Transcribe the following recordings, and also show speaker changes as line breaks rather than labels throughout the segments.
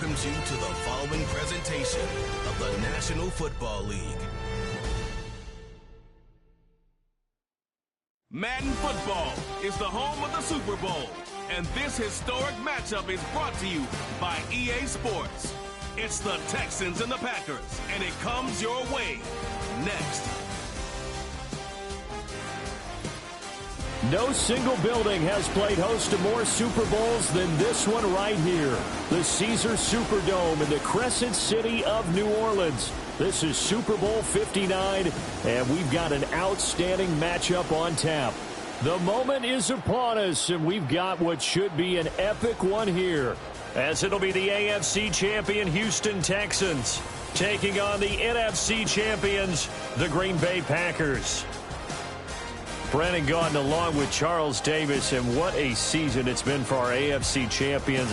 welcomes you to the following presentation of the National Football League. Madden Football is the home of the Super Bowl, and this historic matchup is brought to you by EA Sports. It's the Texans and the Packers, and it comes your way next.
No single building has played host to more Super Bowls than this one right here. The Caesars Superdome in the Crescent City of New Orleans. This is Super Bowl 59, and we've got an outstanding matchup on tap. The moment is upon us, and we've got what should be an epic one here, as it'll be the AFC champion Houston Texans taking on the NFC champions, the Green Bay Packers. Brandon Gaudin along with Charles Davis, and what a season it's been for our AFC champions.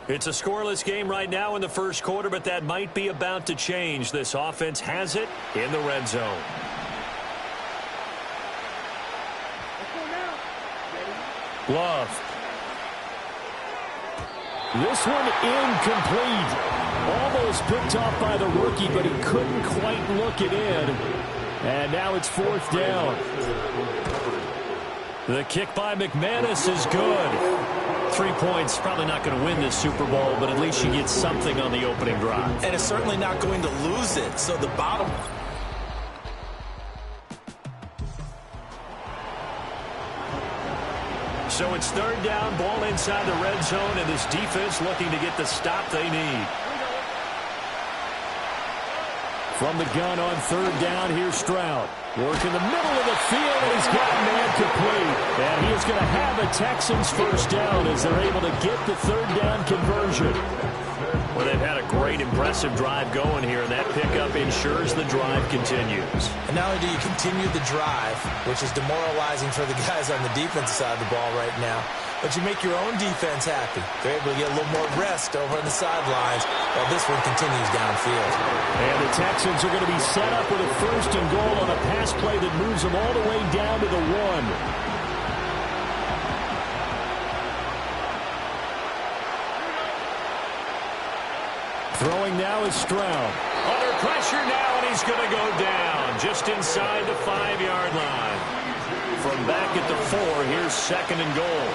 It's a scoreless game right now in the first quarter, but that might be about to change. This offense has it in the red zone. Love. This one incomplete. Almost picked off by the rookie, but he couldn't quite look it in. And now it's fourth down. The kick by McManus is good. 3 points, probably not going to win this Super Bowl, but at least you get something on the opening drive.
And it's certainly not going to lose it. So the bottom...
So it's third down, ball inside the red zone, and this defense looking to get the stop they need. From the gun on third down, here's Stroud. Work in the middle of the field, and he's got man complete. And he is going to have a Texans first down as they're able to get the third down conversion. Well, they've had a great, impressive drive going here, and that pickup ensures the drive continues.
And not only do you continue the drive, which is demoralizing for the guys on the defensive side of the ball right now, but you make your own defense happy. They're able to get a little more rest over on the sidelines while this one continues downfield.
And the Texans are going to be set up with a first and goal on a pass play that moves them all the way down to the 1. Throwing now is Stroud. Under pressure now, and he's going to go down just inside the 5-yard line. From back at the 4, here's second and goal.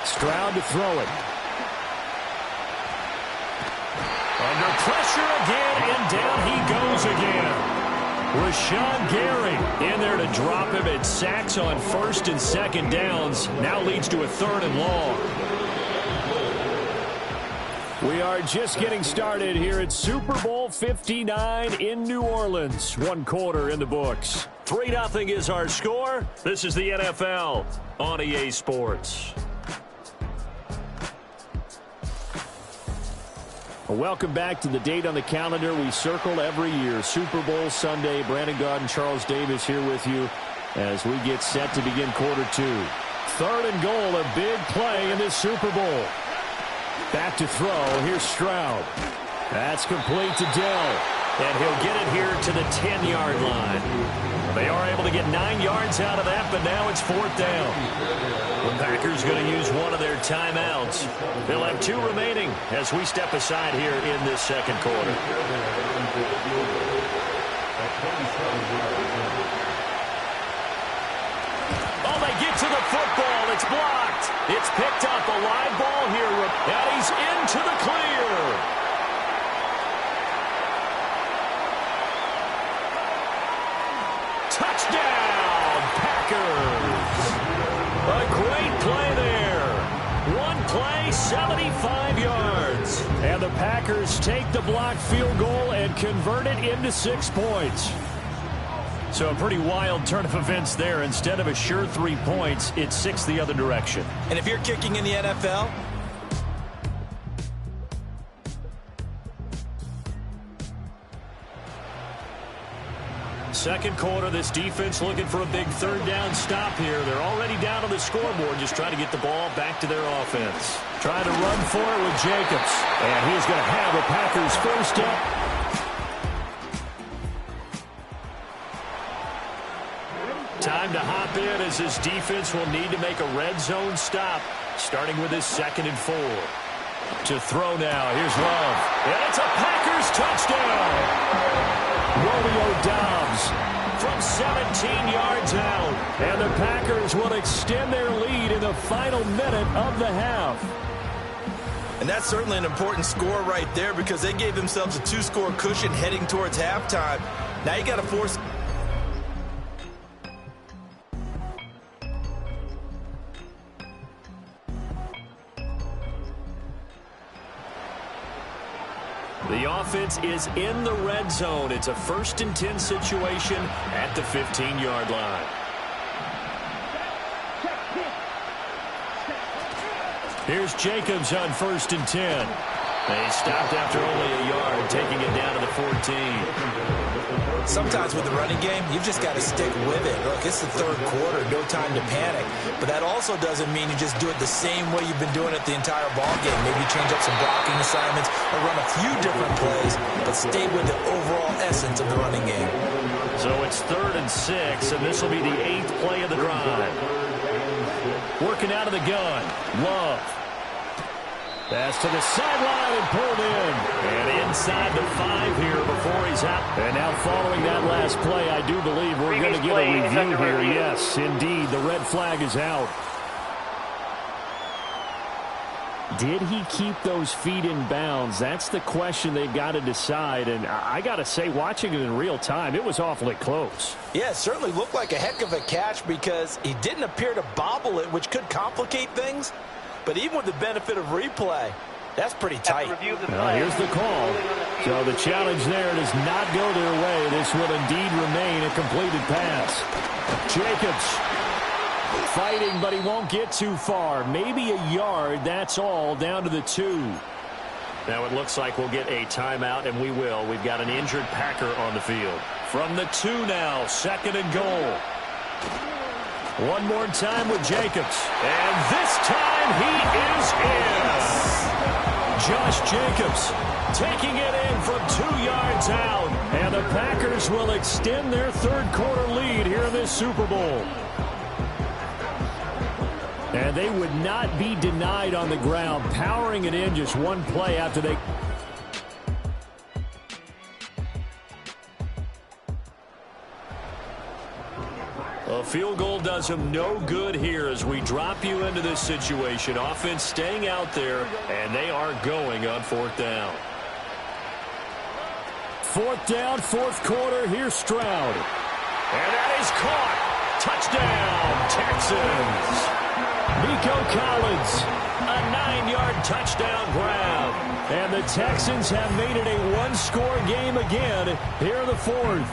Stroud to throw it. Under pressure again, and down he goes again. Rashawn Gary in there to drop him, at sacks on first and second downs. Now leads to a third and long. We are just getting started here at Super Bowl 59 in New Orleans. 1 quarter in the books. 3-0 is our score. This is the NFL on EA Sports. Welcome back to the date on the calendar we circle every year. Super Bowl Sunday. Brandon Gaudin, Charles Davis here with you as we get set to begin quarter 2. Third and goal, a big play in this Super Bowl. Back to throw. Here's Stroud. That's complete to Dell. And he'll get it here to the 10-yard line. They are able to get 9 yards out of that, but now it's fourth down. The Packers going to use one of their timeouts. They'll have 2 remaining as we step aside here in this second quarter. Oh, they get to the football. It's blocked. It's picked up. A live ball here. And he's into the clear. Touchdown, Packers. A great play there. One play, 75 yards. And the Packers take the blocked field goal and convert it into 6 points. So a pretty wild turn of events there. Instead of a sure 3 points, it's 6 the other direction.
And if you're kicking in the NFL,
second quarter, this defense looking for a big third down stop here. They're already down on the scoreboard, just trying to get the ball back to their offense. Trying to run for it with Jacobs. And he's going to have a Packers first up. in as this defense will need to make a red zone stop, starting with his 2nd and 4. To throw now, here's Love. And it's a Packers touchdown. Romeo Doubs from 17 yards out. And the Packers will extend their lead in the final minute of the half.
And that's certainly an important score right there because they gave themselves a 2-score cushion heading towards halftime. Now you got to force...
The offense is in the red zone. It's a 1st and 10 situation at the 15-yard line. Here's Jacobs on 1st and 10. They stopped after only a yard, taking it down to the 14.
Sometimes with the running game, you've just got to stick with it. Look, it's the 3rd quarter, no time to panic. But that also doesn't mean you just do it the same way you've been doing it the entire ball game. Maybe change up some blocking assignments or run a few different plays, but stay with the overall essence of the running game.
So it's 3rd and 6, and this will be the 8th play of the drive. Working out of the gun, Love. Pass to the sideline and pulled in. And inside the 5 here before he's out. And now following that last play, I do believe we're going to get a review here. Yes, indeed, the red flag is out. Did he keep those feet in bounds? That's the question they've got to decide. And I got to say, watching it in real time, it was awfully close.
Yeah, it certainly looked like a heck of a catch because he didn't appear to bobble it, which could complicate things. But even with the benefit of replay, that's pretty tight.
Here's the call. So the challenge there does not go their way. This will indeed remain a completed pass. Jacobs fighting, but he won't get too far. Maybe a yard, that's all, down to the 2. Now it looks like we'll get a timeout, and we will. We've got an injured Packer on the field. From the 2 now, 2nd and goal. One more time with Jacobs. And this time he is in. Josh Jacobs taking it in from 2 yards out. And the Packers will extend their 3rd quarter lead here in this Super Bowl. And they would not be denied on the ground, powering it in just one play after they... A field goal does him no good here as we drop you into this situation. Offense staying out there, and they are going on 4th down. 4th down, 4th quarter. Here's Stroud. And that is caught. Touchdown, Texans. Nico Collins, a 9-yard touchdown grab. And the Texans have made it a 1-score game again here in the 4th.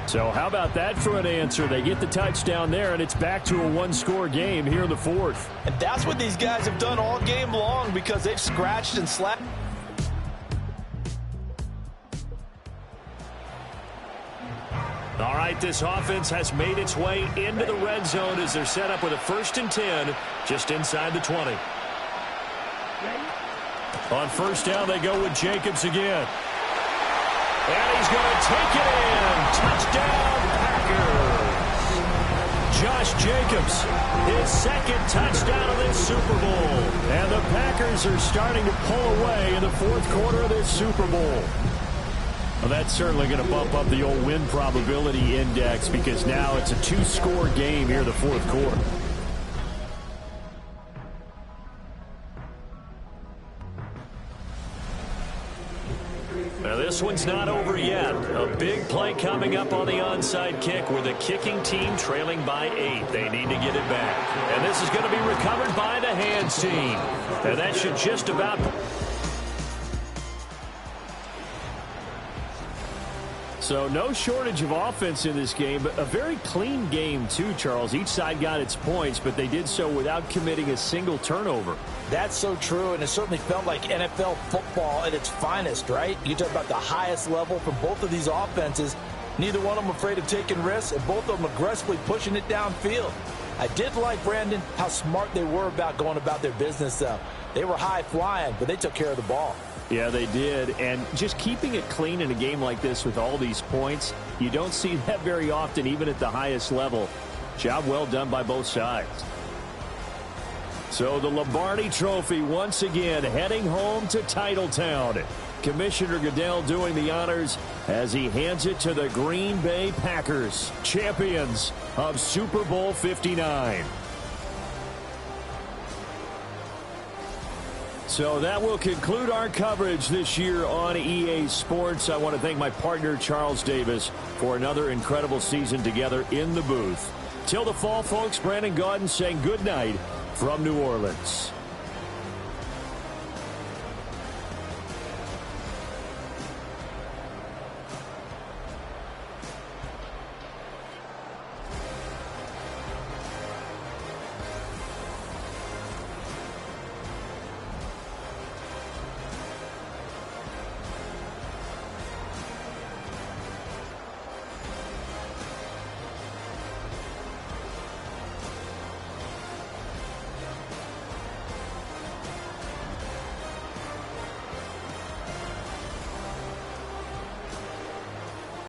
So how about that for an answer? They get the touchdown there, and it's back to a 1-score game here in the 4th.
And that's what these guys have done all game long because they've scratched and slapped.
All right, this offense has made its way into the red zone as they're set up with a 1st and 10 just inside the 20. On 1st down, they go with Jacobs again. And he's going to take it in. Touchdown, Packers. Josh Jacobs, his 2nd touchdown of this Super Bowl. And the Packers are starting to pull away in the 4th quarter of this Super Bowl. Well, that's certainly going to bump up the old win probability index because now it's a 2-score game here in the 4th quarter. Now this one's not over yet. A big play coming up on the onside kick with a kicking team trailing by 8. They need to get it back. And this is going to be recovered by the hands team. And that should just about... So no shortage of offense in this game, but a very clean game too, Charles. Each side got its points, but they did so without committing a single turnover.
That's so true, and it certainly felt like NFL football at its finest, right? You talk about the highest level from both of these offenses. Neither one of them afraid of taking risks, and both of them aggressively pushing it downfield. I did like, Brandon, how smart they were about going about their business, though. They were high-flying, but they took care of the ball.
Yeah, they did. And just keeping it clean in a game like this with all these points, you don't see that very often, even at the highest level. Job well done by both sides. So the Lombardi Trophy once again heading home to Titletown. Commissioner Goodell doing the honors as he hands it to the Green Bay Packers, champions of Super Bowl 59. So that will conclude our coverage this year on EA Sports. I want to thank my partner, Charles Davis, for another incredible season together in the booth. Till the fall, folks, Brandon Gaudin saying good night from New Orleans.